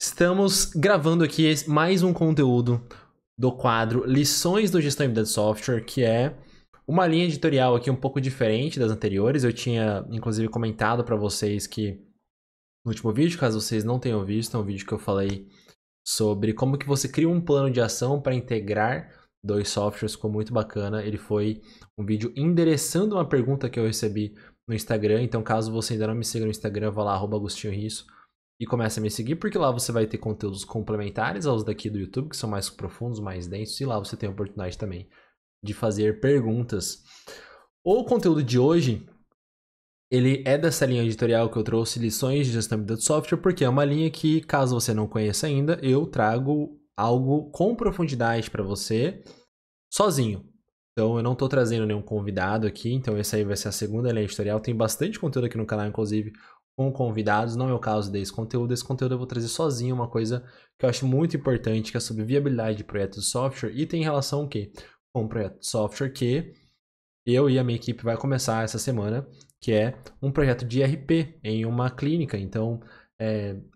Estamos gravando aqui mais um conteúdo do quadro Lições do Gestão Embedded Software, que é uma linha editorial aqui um pouco diferente das anteriores. Eu tinha, inclusive, comentado para vocês que no último vídeo, caso vocês não tenham visto, é um vídeo que eu falei sobre como que você cria um plano de ação para integrar dois softwares, ficou muito bacana. Ele foi um vídeo endereçando uma pergunta que eu recebi no Instagram, então caso você ainda não me siga no Instagram, vá lá, @AgostinhoRisso, e comece a me seguir, porque lá você vai ter conteúdos complementares aos daqui do YouTube, que são mais profundos, mais densos, e lá você tem a oportunidade também de fazer perguntas. O conteúdo de hoje, ele é dessa linha editorial que eu trouxe, Lições de Gestão de Software, porque é uma linha que, caso você não conheça ainda, eu trago algo com profundidade para você, sozinho. Então eu não estou trazendo nenhum convidado aqui, então essa aí vai ser a segunda linha editorial. Tem bastante conteúdo aqui no canal, inclusive, com convidados, não é o caso desse conteúdo. Esse conteúdo eu vou trazer sozinho, uma coisa que eu acho muito importante, que é sobre viabilidade de projetos de software, e tem relação o quê? Com um projeto de software que eu e a minha equipe vai começar essa semana, que é um projeto de IRP em uma clínica. Então,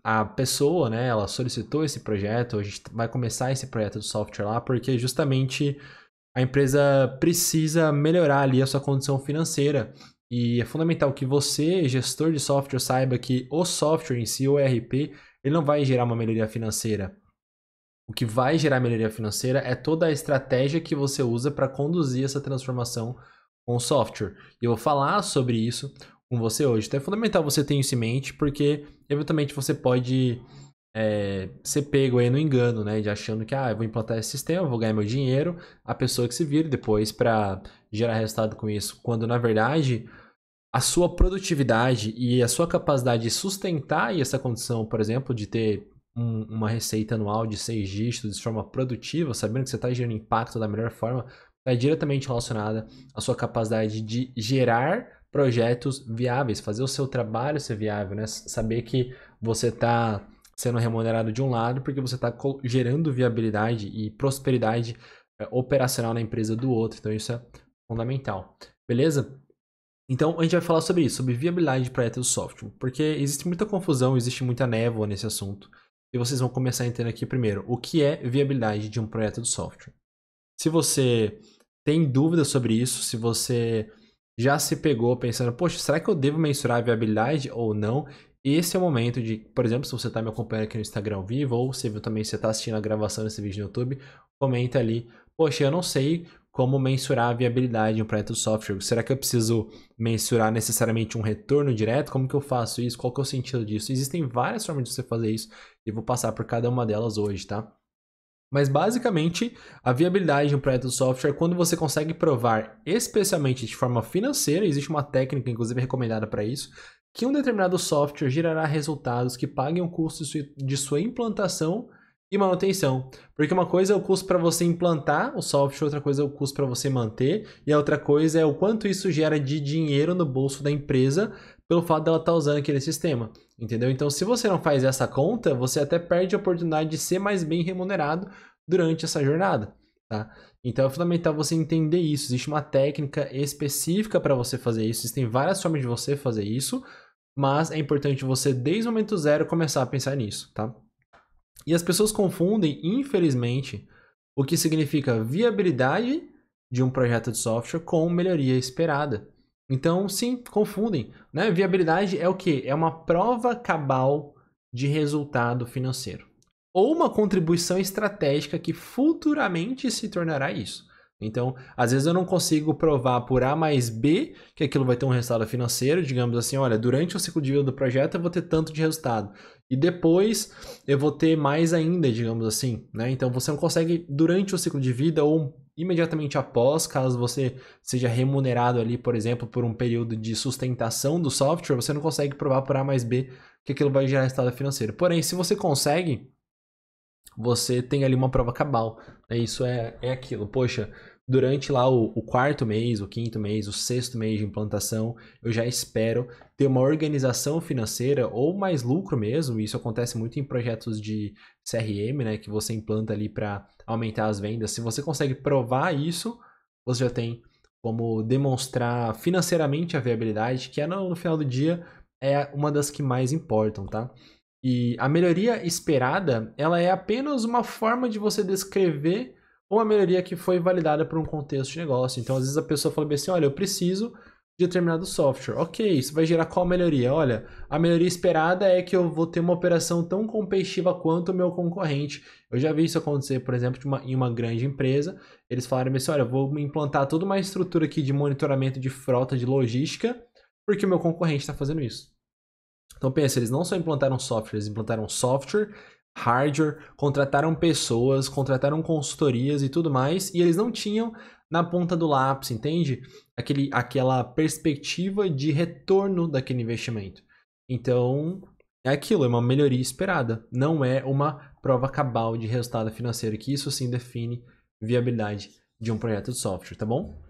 a pessoa, né, ela solicitou esse projeto, a gente vai começar esse projeto de software lá, porque justamente a empresa precisa melhorar ali a sua condição financeira. E é fundamental que você, gestor de software, saiba que o software em si, o ERP, ele não vai gerar uma melhoria financeira. O que vai gerar melhoria financeira é toda a estratégia que você usa para conduzir essa transformação com o software. E eu vou falar sobre isso com você hoje. Então é fundamental você ter isso em mente, porque eventualmente você pode ser pego aí no engano, né? De achando que, eu vou implantar esse sistema, vou ganhar meu dinheiro, a pessoa que se vire depois para gerar resultado com isso. Quando, na verdade, a sua produtividade e a sua capacidade de sustentar aí essa condição, por exemplo, de ter uma receita anual de 6 dígitos de forma produtiva, sabendo que você está gerando impacto da melhor forma, está diretamente relacionada à sua capacidade de gerar projetos viáveis, fazer o seu trabalho ser viável, né? Saber que você está sendo remunerado de um lado porque você está gerando viabilidade e prosperidade operacional na empresa do outro. Então isso é fundamental. Beleza? Então a gente vai falar sobre isso, sobre viabilidade de projetos de software, porque existe muita confusão, existe muita névoa nesse assunto. E vocês vão começar a entender aqui primeiro o que é viabilidade de um projeto de software. Se você tem dúvidas sobre isso, se você já se pegou pensando, poxa, será que eu devo mensurar a viabilidade ou não? Esse é o momento de, por exemplo, se você está me acompanhando aqui no Instagram ao vivo, ou se também você está assistindo a gravação desse vídeo no YouTube, comenta ali, poxa, eu não sei como mensurar a viabilidade de um projeto de software. Será que eu preciso mensurar necessariamente um retorno direto? Como que eu faço isso? Qual que é o sentido disso? Existem várias formas de você fazer isso, e eu vou passar por cada uma delas hoje, tá? Mas basicamente, a viabilidade de um projeto de software é quando você consegue provar, especialmente de forma financeira, existe uma técnica, inclusive recomendada para isso, que um determinado software gerará resultados que paguem o custo de sua implantação e manutenção. Porque uma coisa é o custo para você implantar o software, outra coisa é o custo para você manter, e a outra coisa é o quanto isso gera de dinheiro no bolso da empresa pelo fato dela estar usando aquele sistema. Entendeu? Então, se você não faz essa conta, você até perde a oportunidade de ser mais bem remunerado durante essa jornada, tá? Então, é fundamental você entender isso. Existe uma técnica específica para você fazer isso. Existem várias formas de você fazer isso, mas é importante você, desde o momento zero, começar a pensar nisso, tá? E as pessoas confundem, infelizmente, o que significa viabilidade de um projeto de software com melhoria esperada. Então, sim, confundem, né? Viabilidade é o quê? É uma prova cabal de resultado financeiro. Ou uma contribuição estratégica que futuramente se tornará isso. Então, às vezes eu não consigo provar por A mais B que aquilo vai ter um resultado financeiro, digamos assim, olha, durante o ciclo de vida do projeto eu vou ter tanto de resultado. E depois eu vou ter mais ainda, digamos assim, né? Então você não consegue durante o ciclo de vida ou imediatamente após, caso você seja remunerado ali, por exemplo, por um período de sustentação do software, você não consegue provar por A mais B que aquilo vai gerar resultado financeiro. Porém, se você consegue, você tem ali uma prova cabal. Né? Isso é aquilo. Poxa, durante lá o quarto mês, o quinto mês, o sexto mês de implantação, eu já espero ter uma organização financeira ou mais lucro mesmo. Isso acontece muito em projetos de CRM, né, que você implanta ali para aumentar as vendas. Se você consegue provar isso, você já tem como demonstrar financeiramente a viabilidade, que no final do dia é uma das que mais importam, tá? E a melhoria esperada, ela é apenas uma forma de você descrever uma melhoria que foi validada por um contexto de negócio. Então, às vezes a pessoa fala bem assim, olha, eu preciso de determinado software. Ok, isso vai gerar qual melhoria? Olha, a melhoria esperada é que eu vou ter uma operação tão competitiva quanto o meu concorrente. Eu já vi isso acontecer, por exemplo, em uma grande empresa. Eles falaram assim, olha, eu vou implantar toda uma estrutura aqui de monitoramento de frota, de logística, porque o meu concorrente está fazendo isso. Então pensa, eles não só implantaram software, eles implantaram software, hardware, contrataram pessoas, contrataram consultorias e tudo mais, e eles não tinham na ponta do lápis, entende? Aquela perspectiva de retorno daquele investimento. Então, é aquilo, é uma melhoria esperada, não é uma prova cabal de resultado financeiro, que isso sim define viabilidade de um projeto de software, tá bom?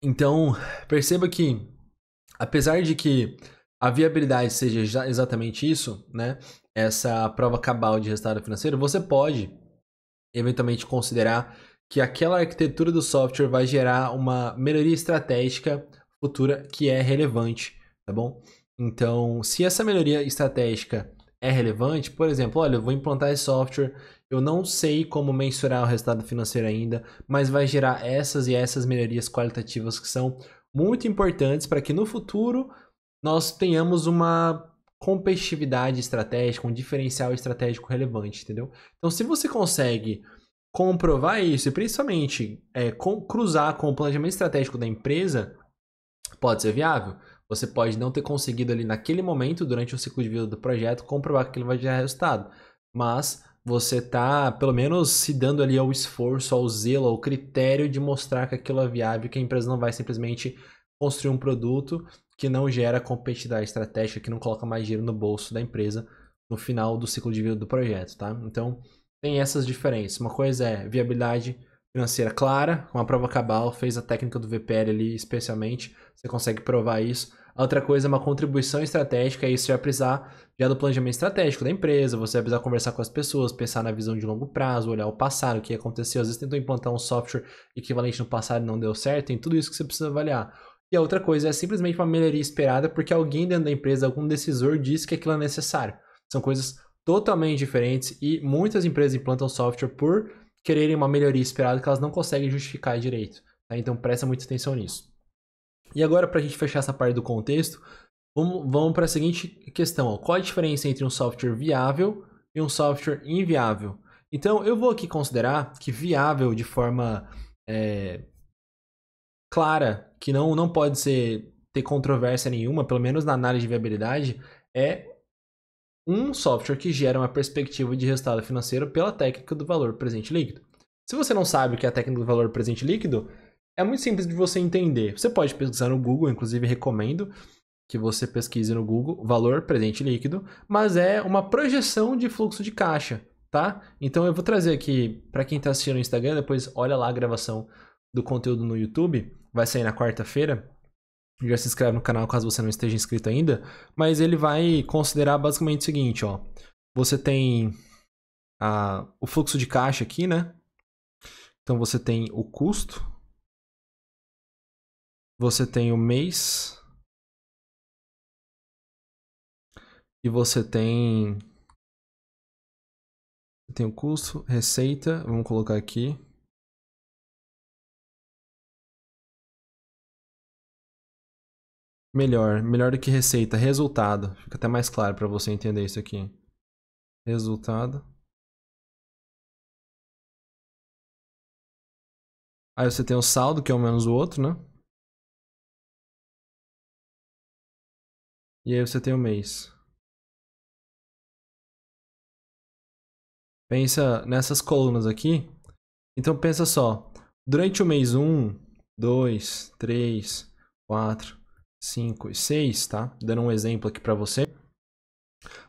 Então, perceba que apesar de que a viabilidade seja exatamente isso, né? Essa prova cabal de resultado financeiro, você pode eventualmente considerar que aquela arquitetura do software vai gerar uma melhoria estratégica futura que é relevante, tá bom? Então, se essa melhoria estratégica é relevante, por exemplo, olha, eu vou implantar esse software, eu não sei como mensurar o resultado financeiro ainda, mas vai gerar essas e essas melhorias qualitativas que são muito importantes para que no futuro nós tenhamos uma competitividade estratégica, um diferencial estratégico relevante, entendeu? Então, se você consegue comprovar isso e principalmente cruzar com o planejamento estratégico da empresa, pode ser viável. Você pode não ter conseguido ali naquele momento, durante o ciclo de vida do projeto, comprovar que aquilo vai gerar resultado. Mas você está, pelo menos, se dando ali ao esforço, ao zelo, ao critério de mostrar que aquilo é viável, que a empresa não vai simplesmente construir um produto que não gera competitividade estratégica, que não coloca mais dinheiro no bolso da empresa no final do ciclo de vida do projeto, tá? Então, tem essas diferenças. Uma coisa é viabilidade financeira clara, com a prova cabal, fez a técnica do VPL ali especialmente, você consegue provar isso. A outra coisa é uma contribuição estratégica, e isso vai precisar já do planejamento estratégico da empresa, você vai precisar conversar com as pessoas, pensar na visão de longo prazo, olhar o passado, o que aconteceu, às vezes tentou implantar um software equivalente no passado e não deu certo, tem tudo isso que você precisa avaliar. E a outra coisa é simplesmente uma melhoria esperada porque alguém dentro da empresa, algum decisor, disse que aquilo é necessário. São coisas totalmente diferentes e muitas empresas implantam software por quererem uma melhoria esperada que elas não conseguem justificar direito. Tá? Então presta muita atenção nisso. E agora, para a gente fechar essa parte do contexto, vamos para a seguinte questão. Ó. Qual a diferença entre um software viável e um software inviável? Então, eu vou aqui considerar que viável de forma clara, que não pode ter controvérsia nenhuma, pelo menos na análise de viabilidade, é um software que gera uma perspectiva de resultado financeiro pela técnica do valor presente líquido. Se você não sabe o que é a técnica do valor presente líquido, é muito simples de você entender. Você pode pesquisar no Google, inclusive recomendo que você pesquise no Google valor presente líquido, mas é uma projeção de fluxo de caixa, tá? Então eu vou trazer aqui para quem está assistindo no Instagram, depois olha lá a gravação do conteúdo no YouTube, vai sair na quarta-feira. Já se inscreve no canal caso você não esteja inscrito ainda, mas ele vai considerar basicamente o seguinte, ó. Você tem o fluxo de caixa aqui, né? Então você tem o custo, você tem o mês e você tem o custo, receita, vamos colocar aqui. Melhor do que receita, resultado. Fica até mais claro para você entender isso aqui. Resultado. Aí você tem o saldo, que é um menos o outro, né? E aí você tem o mês. Pensa nessas colunas aqui. Então pensa só. Durante o mês 1, 2, 3, 4, 5 e 6, tá? Dando um exemplo aqui para você.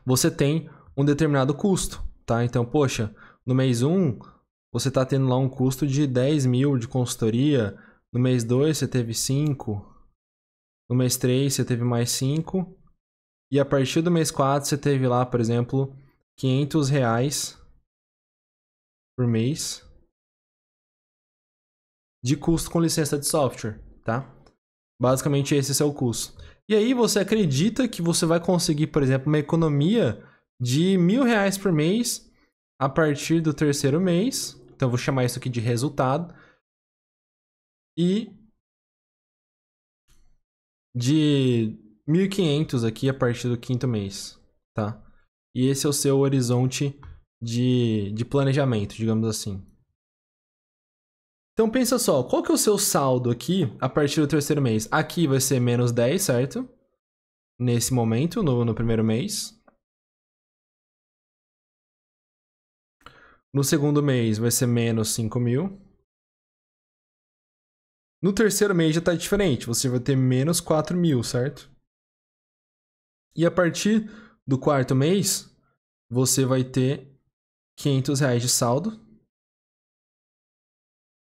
Você tem um determinado custo, tá? Então, poxa, no mês 1, você está tendo lá um custo de 10 mil de consultoria. No mês 2, você teve 5. No mês 3, você teve mais 5. E a partir do mês 4, você teve lá, por exemplo, R$ 500 por mês de custo com licença de software, tá? Basicamente esse é o seu custo. E aí você acredita que você vai conseguir, por exemplo, uma economia de R$ 1.000 por mês a partir do terceiro mês. Então eu vou chamar isso aqui de resultado. E de 1.500 aqui a partir do quinto mês, tá? E esse é o seu horizonte de planejamento, digamos assim. Então pensa só, qual que é o seu saldo aqui a partir do terceiro mês? Aqui vai ser menos 10, certo? Nesse momento, no primeiro mês. No segundo mês vai ser menos 5.000. No terceiro mês já tá diferente, você vai ter menos 4.000, certo? E a partir do quarto mês, você vai ter R$ 500 de saldo.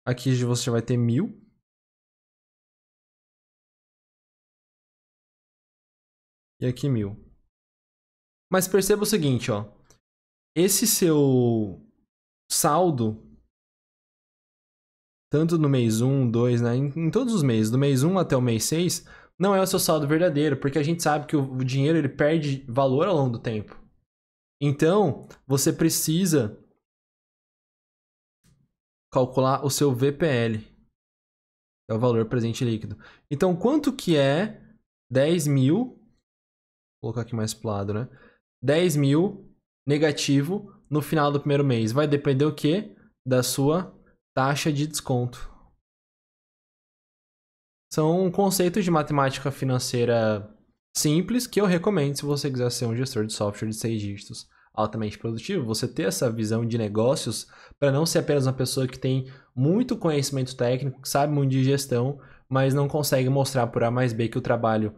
Aqui você vai ter 1.000. E aqui 1.000. Mas perceba o seguinte, ó. Esse seu saldo, tanto no mês 1, 2, né, em todos os meses, do mês 1 até o mês 6, não é o seu saldo verdadeiro, porque a gente sabe que o dinheiro ele perde valor ao longo do tempo. Então, você precisa calcular o seu VPL, que é o valor presente líquido. Então, quanto que é 10.000, vou colocar aqui mais pro lado, né? 10.000 negativo no final do primeiro mês. Vai depender o quê? Da sua taxa de desconto. São conceitos de matemática financeira simples que eu recomendo se você quiser ser um gestor de software de 6 dígitos altamente produtivo, você ter essa visão de negócios para não ser apenas uma pessoa que tem muito conhecimento técnico, que sabe muito de gestão, mas não consegue mostrar por A mais B que o trabalho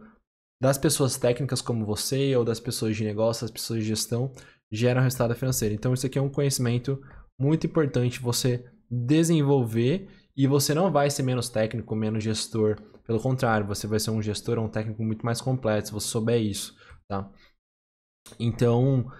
das pessoas técnicas como você ou das pessoas de negócio, das pessoas de gestão, gera um resultado financeiro. Então isso aqui é um conhecimento muito importante você desenvolver e você não vai ser menos técnico, menos gestor. Pelo contrário, você vai ser um gestor ou um técnico muito mais completo se você souber isso, tá? Então,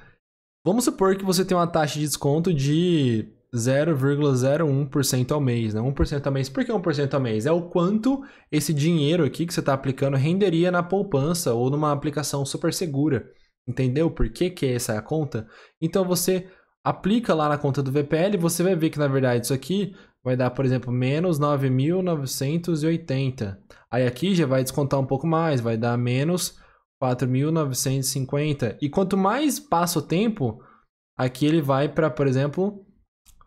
vamos supor que você tem uma taxa de desconto de 0,01% ao mês, né? 1% ao mês. Por que 1% ao mês? É o quanto esse dinheiro aqui que você está aplicando renderia na poupança ou numa aplicação super segura. Entendeu por que que essa é a conta? Então você aplica lá na conta do VPL e você vai ver que na verdade isso aqui vai dar, por exemplo, menos 9.980. Aí aqui já vai descontar um pouco mais, vai dar menos 4.950. E quanto mais passa o tempo, aqui ele vai para, por exemplo,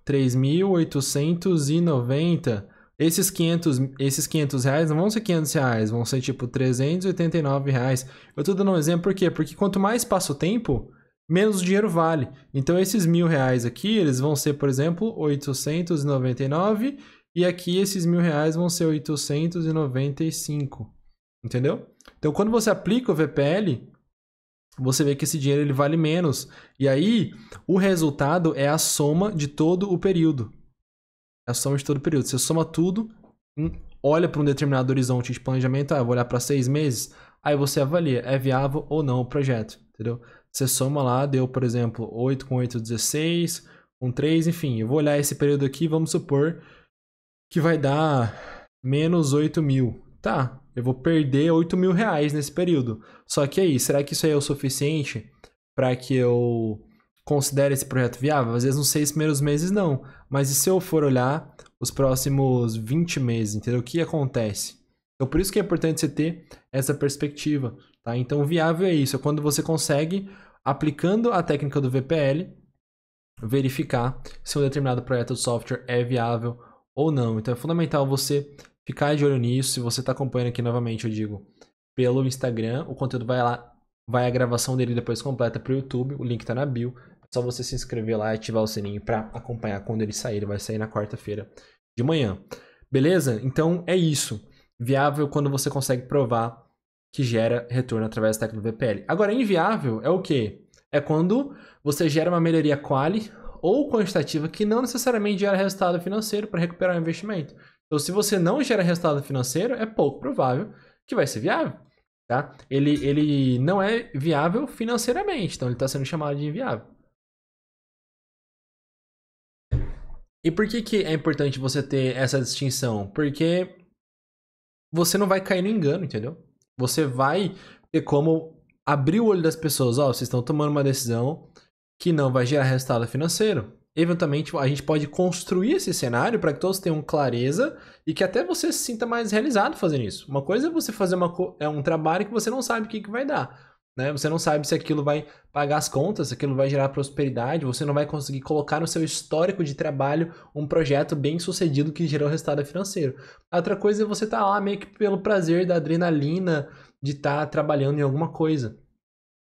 3.890. Esses 500 reais não vão ser 500 reais, vão ser tipo 389 reais. Eu tô dando um exemplo por quê? Porque quanto mais passa o tempo, menos o dinheiro vale. Então esses R$ 1.000 aqui, eles vão ser, por exemplo, 899 e aqui esses R$ 1.000 vão ser 895. Entendeu? Então quando você aplica o VPL, você vê que esse dinheiro ele vale menos. E aí, o resultado é a soma de todo o período. É a soma de todo o período. Você soma tudo, olha para um determinado horizonte de planejamento, eu vou olhar para 6 meses, aí você avalia, é viável ou não o projeto, entendeu? Você soma lá, deu, por exemplo, 8 com 8, 16, com 3, enfim, eu vou olhar esse período aqui, vamos supor que vai dar menos 8.000. Tá, eu vou perder R$ 8.000 nesse período. Só que aí, será que isso aí é o suficiente para que eu considere esse projeto viável? Às vezes nos 6 primeiros meses não. Mas e se eu for olhar os próximos 20 meses, entendeu? O que acontece? Então por isso que é importante você ter essa perspectiva, tá? Então viável é isso, é quando você consegue, aplicando a técnica do VPL, verificar se um determinado projeto de software é viável ou não. Então é fundamental você ficar de olho nisso. Se você está acompanhando aqui novamente, eu digo, pelo Instagram, o conteúdo vai lá, vai a gravação dele depois completa para o YouTube, o link está na bio. É só você se inscrever lá e ativar o sininho para acompanhar quando ele sair. Ele vai sair na quarta-feira de manhã. Beleza? Então é isso. Viável quando você consegue provar que gera retorno através da técnica do VPL. Agora, inviável é o quê? É quando você gera uma melhoria quali ou quantitativa que não necessariamente gera resultado financeiro para recuperar o investimento. Então, se você não gera resultado financeiro, é pouco provável que vai ser viável. Tá? Ele não é viável financeiramente, então ele está sendo chamado de inviável. E por que é importante você ter essa distinção? Porque você não vai cair no engano, entendeu? Você vai ter como abrir o olho das pessoas. Ó, vocês estão tomando uma decisão que não vai gerar resultado financeiro. Eventualmente, a gente pode construir esse cenário para que todos tenham clareza e que até você se sinta mais realizado fazendo isso. Uma coisa é você fazer um trabalho que você não sabe o que vai dar. Né? Você não sabe se aquilo vai pagar as contas, se aquilo vai gerar prosperidade, você não vai conseguir colocar no seu histórico de trabalho um projeto bem sucedido que gerou resultado financeiro. A outra coisa é você estar lá meio que pelo prazer da adrenalina de estar trabalhando em alguma coisa.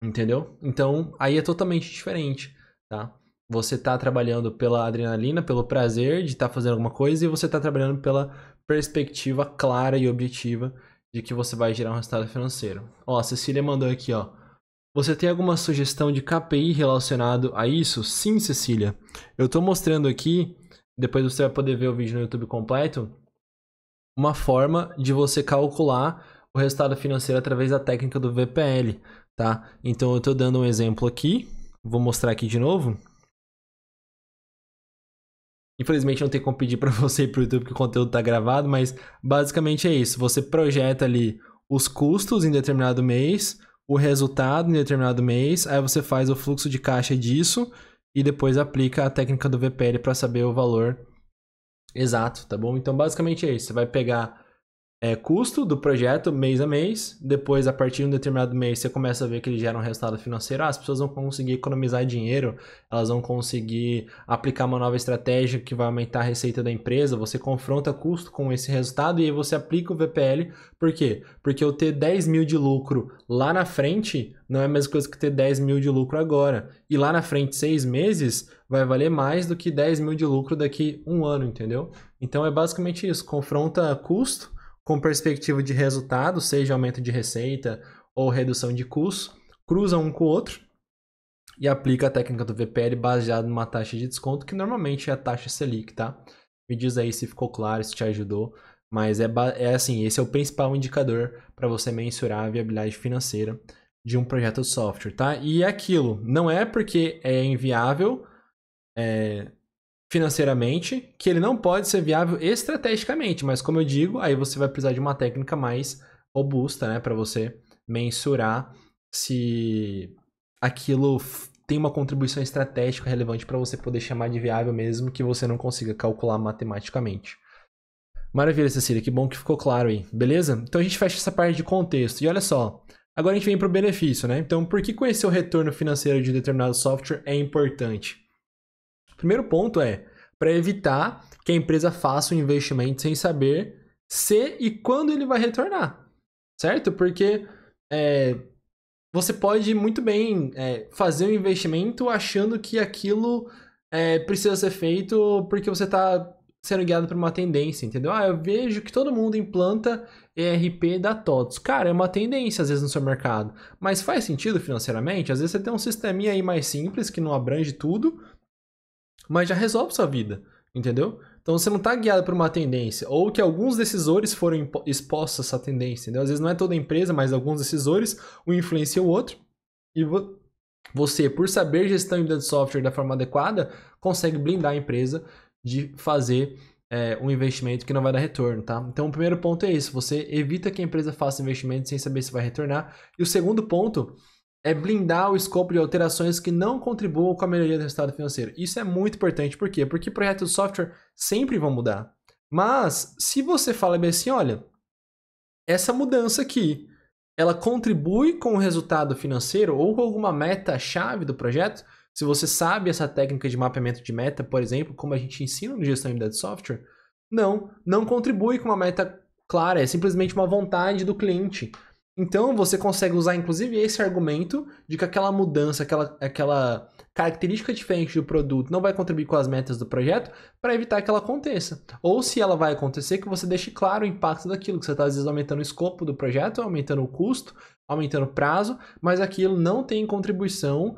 Entendeu? Então, aí é totalmente diferente, tá? Você tá trabalhando pela adrenalina, pelo prazer de estar fazendo alguma coisa, e você tá trabalhando pela perspectiva clara e objetiva de que você vai gerar um resultado financeiro. Ó, a Cecília mandou aqui, ó. Você tem alguma sugestão de KPI relacionado a isso? Sim, Cecília. Eu tô mostrando aqui, depois você vai poder ver o vídeo no YouTube completo, uma forma de você calcular o resultado financeiro através da técnica do VPL, tá? Então eu estou dando um exemplo aqui, vou mostrar aqui de novo. Infelizmente não tem como pedir para você ir para o YouTube porque o conteúdo está gravado, mas basicamente é isso. Você projeta ali os custos em determinado mês, o resultado em determinado mês, aí você faz o fluxo de caixa disso e depois aplica a técnica do VPL para saber o valor exato, tá bom? Então basicamente é isso. Você vai pegar custo do projeto mês a mês, depois a partir de um determinado mês você começa a ver que ele gera um resultado financeiro, as pessoas vão conseguir economizar dinheiro, elas vão conseguir aplicar uma nova estratégia que vai aumentar a receita da empresa, você confronta custo com esse resultado e aí você aplica o VPL, por quê? Porque eu ter 10 mil de lucro lá na frente não é a mesma coisa que ter 10 mil de lucro agora, e lá na frente 6 meses vai valer mais do que 10 mil de lucro daqui um ano, entendeu? Então é basicamente isso, confronta custo com perspectiva de resultado, seja aumento de receita ou redução de custo, cruza um com o outro e aplica a técnica do VPL baseado numa taxa de desconto, que normalmente é a taxa Selic, tá? Me diz aí se ficou claro, se te ajudou, mas é assim, esse é o principal indicador para você mensurar a viabilidade financeira de um projeto de software, tá? E é aquilo, não é porque é inviável financeiramente, que ele não pode ser viável estrategicamente, mas como eu digo, aí você vai precisar de uma técnica mais robusta, né, para você mensurar se aquilo tem uma contribuição estratégica relevante para você poder chamar de viável mesmo que você não consiga calcular matematicamente. Maravilha, Cecília, que bom que ficou claro aí, beleza? Então a gente fecha essa parte de contexto. E olha só, agora a gente vem para o benefício, né? Então, por que conhecer o retorno financeiro de determinado software é importante? Primeiro ponto é para evitar que a empresa faça um investimento sem saber se e quando ele vai retornar, certo? Porque você pode muito bem fazer um investimento achando que aquilo precisa ser feito porque você está sendo guiado por uma tendência, entendeu? Ah, eu vejo que todo mundo implanta ERP da TOTS. Cara, é uma tendência às vezes no seu mercado, mas faz sentido financeiramente? Às vezes você tem um sisteminha aí mais simples que não abrange tudo, mas já resolve sua vida, entendeu? Então você não está guiado por uma tendência, ou que alguns decisores foram expostos a essa tendência, entendeu? Às vezes não é toda a empresa, mas alguns decisores, um influencia o outro, e você, por saber gestão de software da forma adequada, consegue blindar a empresa de fazer um investimento que não vai dar retorno, tá? Então o primeiro ponto é esse, você evita que a empresa faça investimento sem saber se vai retornar, e o segundo ponto é blindar o escopo de alterações que não contribuam com a melhoria do resultado financeiro. Isso é muito importante, por quê? Porque projetos de software sempre vão mudar. Mas, se você fala bem assim, olha, essa mudança aqui, ela contribui com o resultado financeiro ou com alguma meta-chave do projeto, se você sabe essa técnica de mapeamento de meta, por exemplo, como a gente ensina no gestão de software, não contribui com uma meta clara, é simplesmente uma vontade do cliente. Então, você consegue usar, inclusive, esse argumento de que aquela mudança, aquela característica diferente do produto não vai contribuir com as metas do projeto para evitar que ela aconteça. Ou, se ela vai acontecer, que você deixe claro o impacto daquilo, que você está, às vezes, aumentando o escopo do projeto, aumentando o custo, aumentando o prazo, mas aquilo não tem contribuição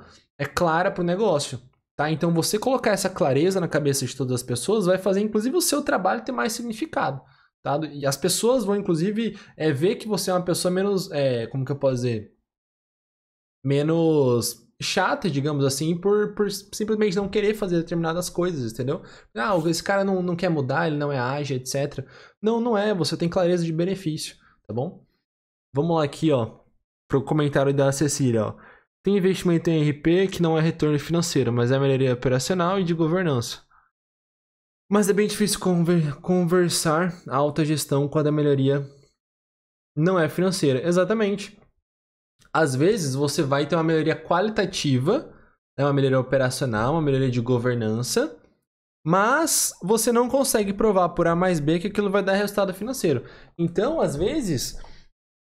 clara para o negócio. Tá? Então, você colocar essa clareza na cabeça de todas as pessoas vai fazer, inclusive, o seu trabalho ter mais significado. Tá? E as pessoas vão, inclusive, ver que você é uma pessoa menos, como que eu posso dizer? Menos chata, digamos assim, por simplesmente não querer fazer determinadas coisas, entendeu? Ah, esse cara não quer mudar, ele não é ágil, etc. Não, não é, você tem clareza de benefício, tá bom? Vamos lá aqui, ó, pro comentário da Cecília, ó. Tem investimento em RP que não é retorno financeiro, mas é melhoria operacional e de governança. Mas é bem difícil conversar a alta gestão quando a melhoria não é financeira. Exatamente. Às vezes você vai ter uma melhoria qualitativa, né, uma melhoria operacional, uma melhoria de governança, mas você não consegue provar por A mais B que aquilo vai dar resultado financeiro. Então, às vezes,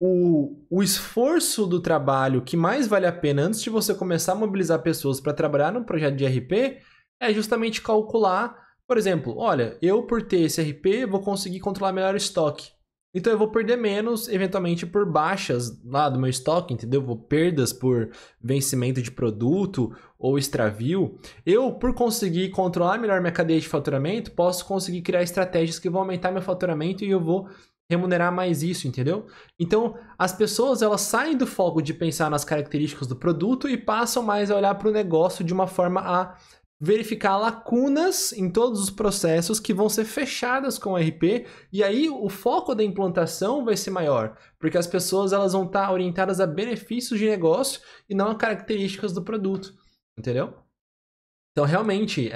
o esforço do trabalho que mais vale a pena antes de você começar a mobilizar pessoas para trabalhar num projeto de RP é justamente calcular, por exemplo, olha, eu por ter esse RP vou conseguir controlar melhor o estoque. Então eu vou perder menos, eventualmente, por baixas lá do meu estoque, entendeu? Vou perdas por vencimento de produto ou extravio. Eu, por conseguir controlar melhor minha cadeia de faturamento, posso conseguir criar estratégias que vão aumentar meu faturamento e eu vou remunerar mais isso, entendeu? Então, as pessoas, elas saem do foco de pensar nas características do produto e passam mais a olhar para o negócio de uma forma a verificar lacunas em todos os processos que vão ser fechadas com o RP, e aí o foco da implantação vai ser maior, porque as pessoas, elas vão estar orientadas a benefícios de negócio e não a características do produto, entendeu? Então, realmente,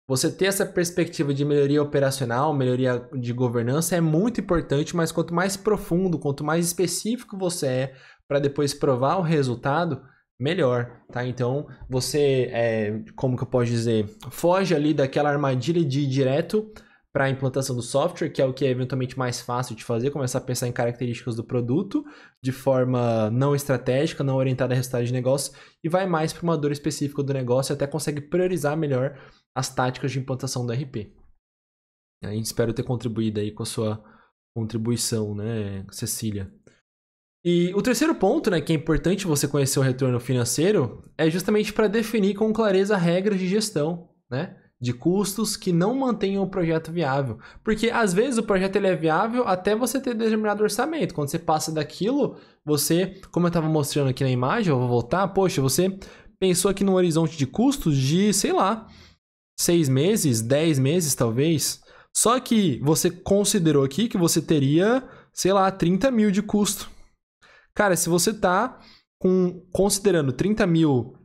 você ter essa perspectiva de melhoria operacional, melhoria de governança é muito importante, mas quanto mais profundo, quanto mais específico você é para depois provar o resultado, melhor, tá? Então, você, como que eu posso dizer, foge ali daquela armadilha de ir direto para a implantação do software, que é o que é eventualmente mais fácil de fazer, começar a pensar em características do produto de forma não estratégica, não orientada a resultado de negócio, e vai mais para uma dor específica do negócio e até consegue priorizar melhor as táticas de implantação do RP. Eu espero ter contribuído aí com a sua contribuição, né, Cecília? E o terceiro ponto, né, que é importante você conhecer o retorno financeiro, é justamente para definir com clareza regras de gestão, né, de custos que não mantenham o projeto viável. Porque às vezes o projeto ele é viável até você ter determinado orçamento. Quando você passa daquilo, você, como eu estava mostrando aqui na imagem, eu vou voltar, poxa, você pensou aqui num horizonte de custos de, sei lá, 6 meses, 10 meses talvez. Só que você considerou aqui que você teria, sei lá, 30 mil de custo. Cara, se você tá considerando 30 mil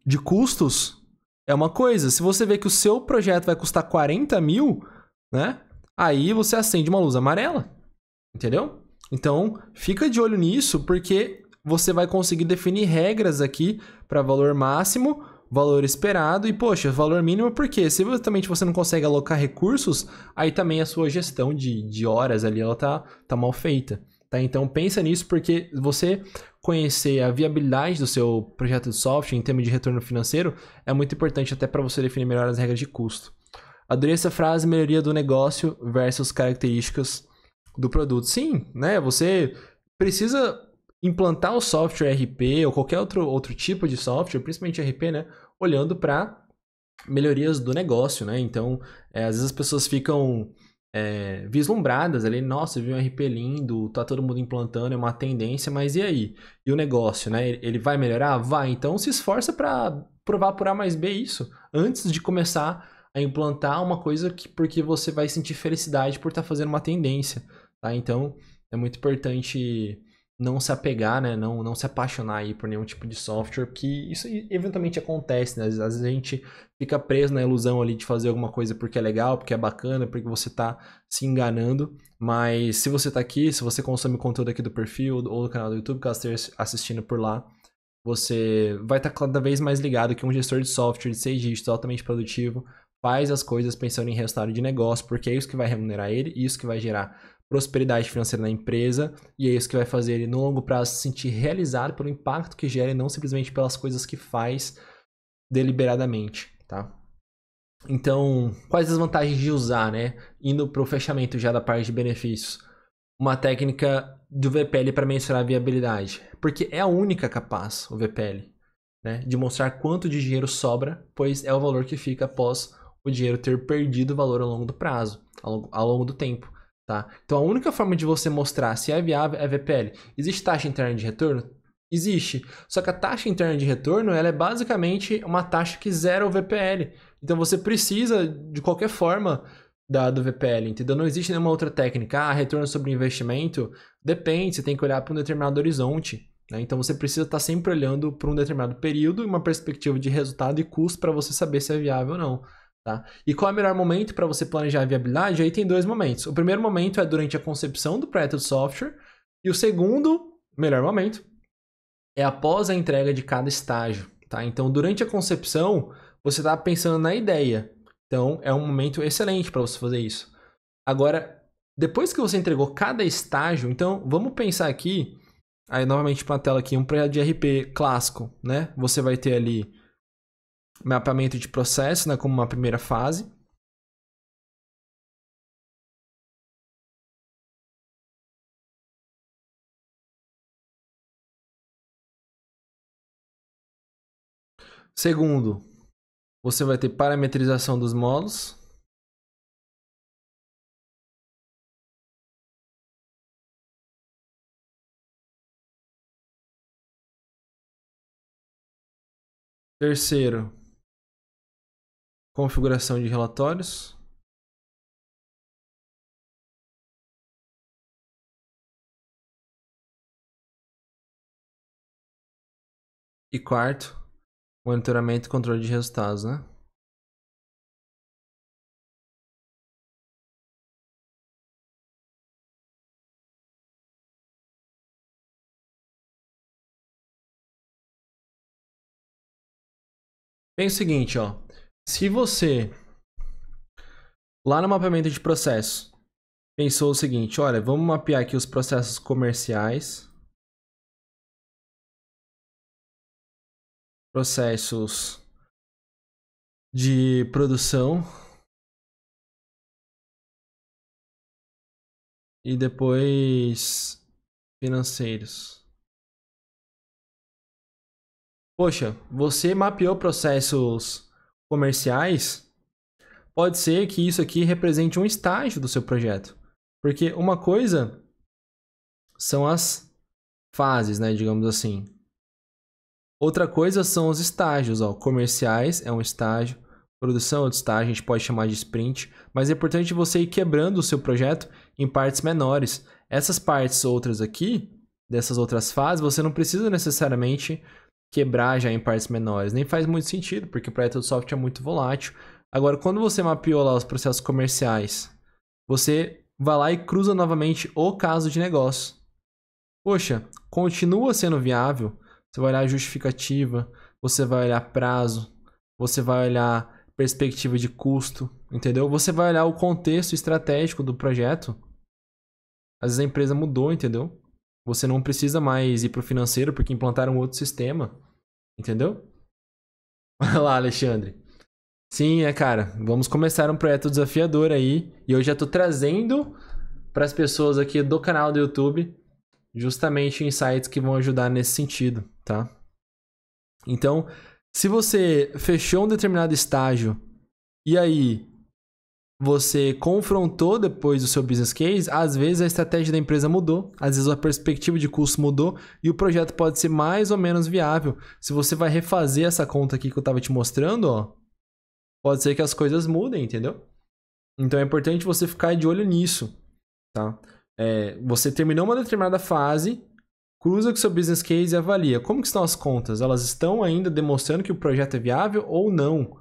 de custos, é uma coisa. Se você vê que o seu projeto vai custar 40 mil, né? Aí você acende uma luz amarela. Entendeu? Então, fica de olho nisso, porque você vai conseguir definir regras aqui para valor máximo, valor esperado e, poxa, valor mínimo, porque se exatamente você não consegue alocar recursos, aí também a sua gestão de horas ali, ela tá mal feita. Tá? Então pensa nisso, porque você conhecer a viabilidade do seu projeto de software em termos de retorno financeiro é muito importante até para você definir melhor as regras de custo. Adorei essa frase, melhoria do negócio versus características do produto. Sim, né? Você precisa implantar o software RP ou qualquer outro tipo de software, principalmente RP, né? Olhando para melhorias do negócio, né? Então, às vezes as pessoas ficam vislumbradas ali, nossa, vi um RP lindo, tá todo mundo implantando, é uma tendência, mas e aí? E o negócio, né? Ele vai melhorar? Vai. Então se esforça para provar por A mais B isso, antes de começar a implantar uma coisa porque você vai sentir felicidade por estar fazendo uma tendência, tá? Então é muito importante não se apegar, né? Não se apaixonar aí por nenhum tipo de software, porque isso eventualmente acontece, né? Às vezes a gente fica preso na ilusão ali de fazer alguma coisa porque é legal, porque é bacana, porque você tá se enganando, mas se você tá aqui, se você consome conteúdo aqui do perfil ou do canal do YouTube, caso esteja assistindo por lá, você vai estar cada vez mais ligado que um gestor de software de 6 dígitos altamente produtivo faz as coisas pensando em resultado de negócio, porque é isso que vai remunerar ele e isso que vai gerar prosperidade financeira na empresa, e é isso que vai fazer ele no longo prazo se sentir realizado pelo impacto que gera e não simplesmente pelas coisas que faz deliberadamente, tá? Então, quais as vantagens de usar, né? Indo para o fechamento já da parte de benefícios. Uma técnica do VPL para mensurar a viabilidade, porque é a única capaz, o VPL, né, de mostrar quanto de dinheiro sobra, pois é o valor que fica após o dinheiro ter perdido valor ao longo do prazo, ao longo do tempo. Tá? Então a única forma de você mostrar se é viável é VPL. Existe taxa interna de retorno? Existe. Só que a taxa interna de retorno, ela é basicamente uma taxa que zera o VPL. Então você precisa, de qualquer forma, do VPL, entendeu? Não existe nenhuma outra técnica. Ah, retorno sobre investimento, depende, você tem que olhar para um determinado horizonte. Né? Então você precisa estar sempre olhando para um determinado período e uma perspectiva de resultado e custo para você saber se é viável ou não. Tá? E qual é o melhor momento para você planejar a viabilidade? Aí tem dois momentos. O primeiro momento é durante a concepção do projeto de software, e o segundo, melhor momento, é após a entrega de cada estágio. Tá? Então, durante a concepção, você está pensando na ideia. Então, é um momento excelente para você fazer isso. Agora, depois que você entregou cada estágio, então, vamos pensar aqui, aí novamente para a tela aqui, um projeto de RP clássico, né? Você vai ter ali mapeamento de processo, né, como uma primeira fase. Segundo, você vai ter parametrização dos módulos. Terceiro, configuração de relatórios. E quarto, monitoramento e controle de resultados, né? Pensa o seguinte, ó. Se você, lá no mapeamento de processo, pensou o seguinte, olha, vamos mapear aqui os processos comerciais, processos de produção e depois financeiros. Poxa, você mapeou processos comerciais, pode ser que isso aqui represente um estágio do seu projeto. Porque uma coisa são as fases, né, digamos assim. Outra coisa são os estágios, ó. Comerciais é um estágio, produção é outro estágio, a gente pode chamar de sprint, mas é importante você ir quebrando o seu projeto em partes menores. Essas partes outras aqui, dessas outras fases, você não precisa necessariamente quebrar já em partes menores. Nem faz muito sentido, porque o projeto de software é muito volátil. Agora, quando você mapeou lá os processos comerciais, você vai lá e cruza novamente o caso de negócio. Poxa, continua sendo viável. Você vai olhar justificativa, você vai olhar prazo, você vai olhar perspectiva de custo, entendeu? Você vai olhar o contexto estratégico do projeto. Às vezes a empresa mudou, entendeu? Você não precisa mais ir para o financeiro porque implantaram outro sistema, entendeu? Olha lá, Alexandre. Sim, cara. Vamos começar um projeto desafiador aí. E eu já tô trazendo para as pessoas aqui do canal do YouTube justamente insights que vão ajudar nesse sentido, tá? Então, se você fechou um determinado estágio e aí você confrontou depois o seu business case, às vezes a estratégia da empresa mudou, às vezes a perspectiva de custo mudou e o projeto pode ser mais ou menos viável. Se você vai refazer essa conta aqui que eu estava te mostrando, ó, pode ser que as coisas mudem, entendeu? Então é importante você ficar de olho nisso, tá? Você terminou uma determinada fase, cruza com o seu business case e avalia. Como que estão as contas? Elas estão ainda demonstrando que o projeto é viável ou não?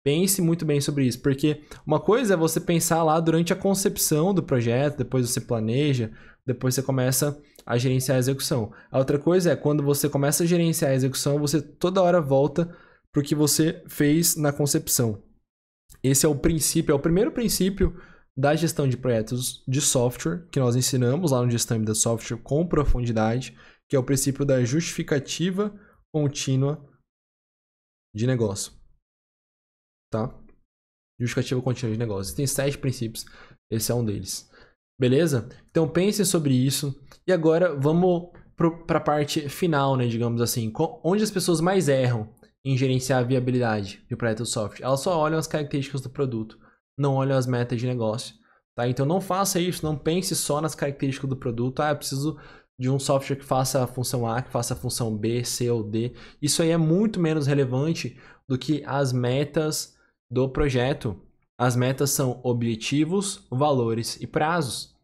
Pense muito bem sobre isso, porque uma coisa é você pensar lá durante a concepção do projeto, depois você planeja, depois você começa a gerenciar a execução. A outra coisa é quando você começa a gerenciar a execução, você toda hora volta para o que você fez na concepção. Esse é o princípio, é o primeiro princípio da gestão de projetos de software que nós ensinamos lá no Gestão de Software com profundidade, que é o princípio da justificativa contínua de negócio. Tá? Justificativa contínua de negócio. Tem 7 princípios, esse é um deles. Beleza? Então pensem sobre isso. E agora vamos para a parte final, né, digamos assim. Onde as pessoas mais erram em gerenciar a viabilidade de projeto de software? Elas só olham as características do produto, não olham as metas de negócio. Tá? Então não faça isso, não pense só nas características do produto. Eu preciso de um software que faça a função A, que faça a função B, C ou D. Isso aí é muito menos relevante do que as metas do projeto. As metas são objetivos, valores e prazos,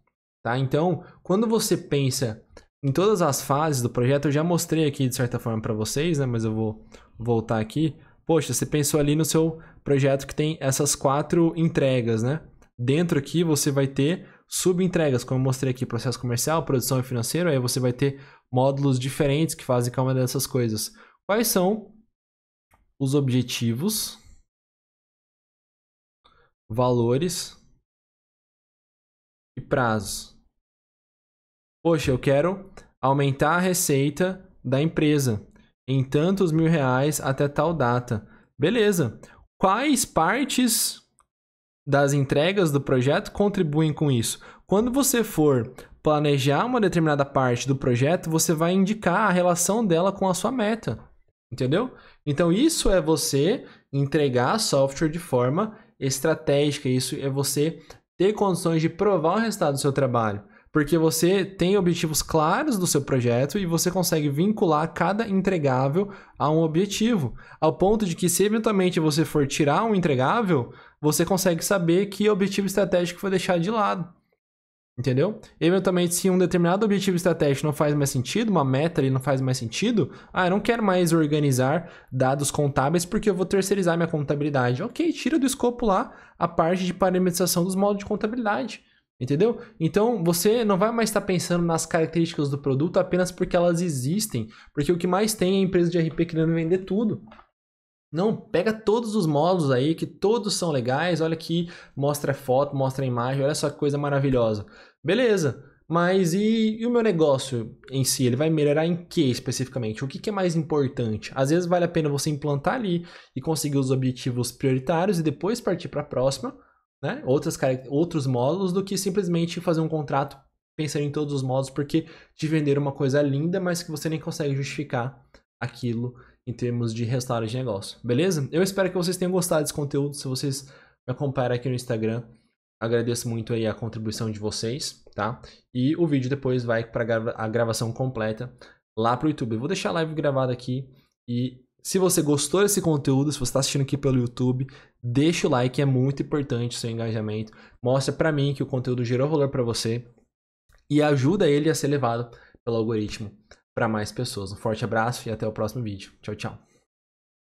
tá? Então, quando você pensa em todas as fases do projeto, eu já mostrei aqui de certa forma para vocês, né? Mas eu vou voltar aqui. Poxa, você pensou ali no seu projeto que tem essas 4 entregas, né? Dentro aqui você vai ter subentregas, como eu mostrei aqui, processo comercial, produção e financeiro, aí você vai ter módulos diferentes que fazem cada uma dessas coisas. Quais são os objetivos, valores e prazos? Poxa, eu quero aumentar a receita da empresa em tantos R$ 1.000 até tal data. Beleza. Quais partes das entregas do projeto contribuem com isso? Quando você for planejar uma determinada parte do projeto, você vai indicar a relação dela com a sua meta. Entendeu? Então, isso é você entregar software de forma estratégica. Isso é você ter condições de provar o resultado do seu trabalho. Porque você tem objetivos claros do seu projeto e você consegue vincular cada entregável a um objetivo. Ao ponto de que, se eventualmente você for tirar um entregável, você consegue saber que objetivo estratégico foi deixado de lado. Entendeu? Eventualmente, se um determinado objetivo estratégico não faz mais sentido, uma meta ali não faz mais sentido, eu não quero mais organizar dados contábeis porque eu vou terceirizar minha contabilidade. Ok, tira do escopo lá a parte de parametrização dos módulos de contabilidade. Entendeu? Então, você não vai mais estar pensando nas características do produto apenas porque elas existem. Porque o que mais tem é a empresa de RP querendo vender tudo. Não, pega todos os módulos aí, que todos são legais. Olha aqui, mostra foto, mostra imagem, olha só que coisa maravilhosa. Beleza, mas e o meu negócio em si? Ele vai melhorar em que especificamente? O que é mais importante? Às vezes vale a pena você implantar ali e conseguir os objetivos prioritários e depois partir para a próxima, né? Outros módulos, do que simplesmente fazer um contrato pensando em todos os módulos, porque te venderam uma coisa linda, mas que você nem consegue justificar aquilo em termos de resultado de negócio, beleza? Eu espero que vocês tenham gostado desse conteúdo. Se vocês me acompanharem aqui no Instagram, agradeço muito aí a contribuição de vocês, tá? E o vídeo depois vai para a gravação completa lá pro YouTube. Eu vou deixar a live gravada aqui e se você gostou desse conteúdo, se você está assistindo aqui pelo YouTube, deixa o like, é muito importante o seu engajamento. Mostra para mim que o conteúdo gerou valor para você e ajuda ele a ser levado pelo algoritmo para mais pessoas. Um forte abraço e até o próximo vídeo. Tchau, tchau.